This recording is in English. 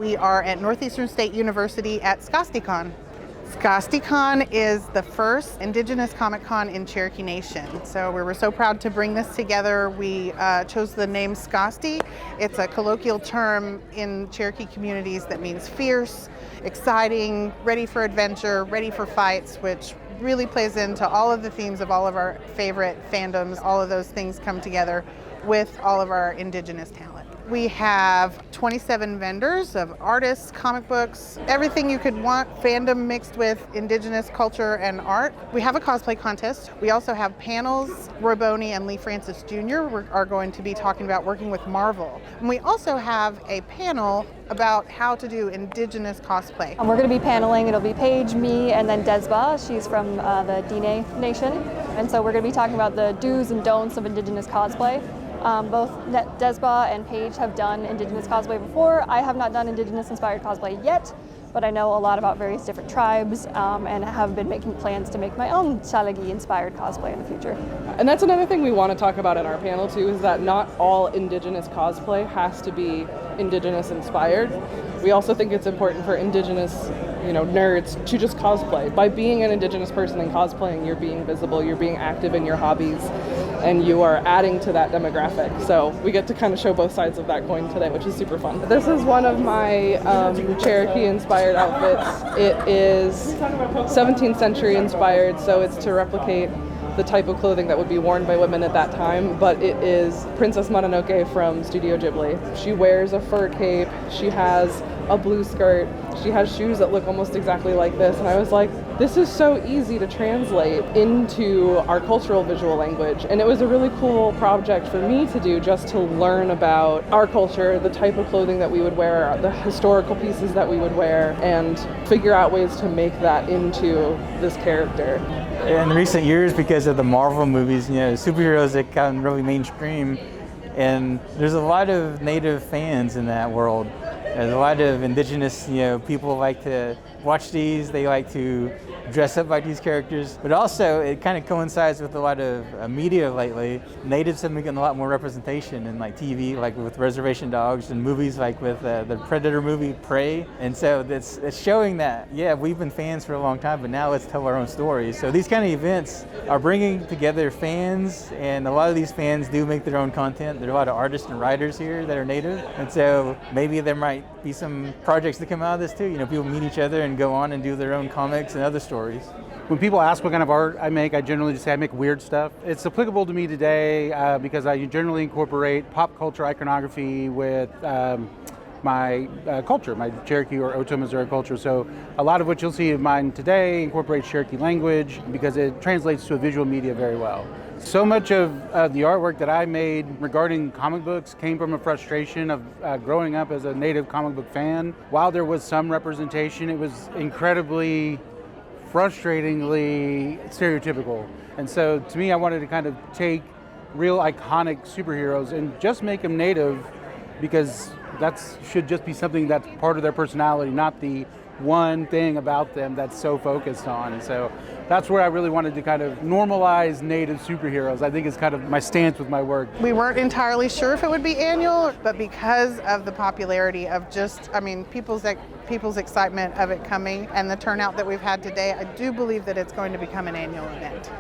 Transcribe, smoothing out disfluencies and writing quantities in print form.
We are at Northeastern State University at SkasdiCon. SkasdiCon is the first Indigenous Comic-Con in Cherokee Nation. So we were so proud to bring this together. We chose the name Skasdi. It's a colloquial term in Cherokee communities that means fierce, exciting, ready for adventure, ready for fights, which really plays into all of the themes of all of our favorite fandoms. All of those things come together with all of our Indigenous talent. We have 27 vendors of artists, comic books, everything you could want, fandom mixed with Indigenous culture and art. We have a cosplay contest. We also have panels. Roy Boney and Lee Francis Jr. are going to be talking about working with Marvel. And we also have a panel about how to do Indigenous cosplay. We're going to be paneling. It'll be Paige, me, and then Desba. She's from the Dine Nation. And so we're going to be talking about the do's and don'ts of Indigenous cosplay. Both Desba and Paige have done Indigenous cosplay before. I have not done Indigenous inspired cosplay yet, but I know a lot about various different tribes and have been making plans to make my own Chalagi inspired cosplay in the future. And that's another thing we want to talk about in our panel too, is that not all Indigenous cosplay has to be Indigenous inspired. We also think it's important for Indigenous nerds to just cosplay. By being an Indigenous person and cosplaying, you're being visible, you're being active in your hobbies, and you are adding to that demographic. So we get to kind of show both sides of that coin today, which is super fun. This is one of my Cherokee-inspired outfits. It is 17th century inspired, so it's to replicate the type of clothing that would be worn by women at that time, but it is Princess Mononoke from Studio Ghibli. She wears a fur cape, she has a blue skirt, she has shoes that look almost exactly like this, and I was like, this is so easy to translate into our cultural visual language. And it was a really cool project for me to do, just to learn about our culture, the type of clothing that we would wear, the historical pieces that we would wear, and figure out ways to make that into this character. In recent years, because of the Marvel movies, superheroes have gotten really mainstream, and there's a lot of Native fans in that world. There's a lot of Indigenous, people like to watch these. They like to dress up like these characters, but also it kind of coincides with a lot of media lately. Natives have been getting a lot more representation in TV, like with Reservation Dogs, and movies like with the Predator movie Prey. And so it's showing that, we've been fans for a long time, but now let's tell our own stories. So these kind of events are bringing together fans, and a lot of these fans do make their own content. There are a lot of artists and writers here that are Native, and so maybe there might be some projects that come out of this too. People meet each other and go on and do their own comics and other stories. When people ask what kind of art I make, I generally just say I make weird stuff. It's applicable to me today because I generally incorporate pop culture iconography with my culture, my Cherokee or Otoe, Missouri culture. So a lot of what you'll see of mine today incorporates Cherokee language because it translates to a visual media very well. So much of the artwork that I made regarding comic books came from a frustration of growing up as a Native comic book fan. While there was some representation, it was incredibly, frustratingly stereotypical. And so to me, I wanted to kind of take real iconic superheroes and just make them Native, because that should just be something that's part of their personality, not the one thing about them that's so focused on. And so that's where I really wanted to kind of normalize Native superheroes. I think it's kind of my stance with my work. We weren't entirely sure if it would be annual, but because of the popularity of people's excitement of it coming and the turnout that we've had today, I do believe that it's going to become an annual event.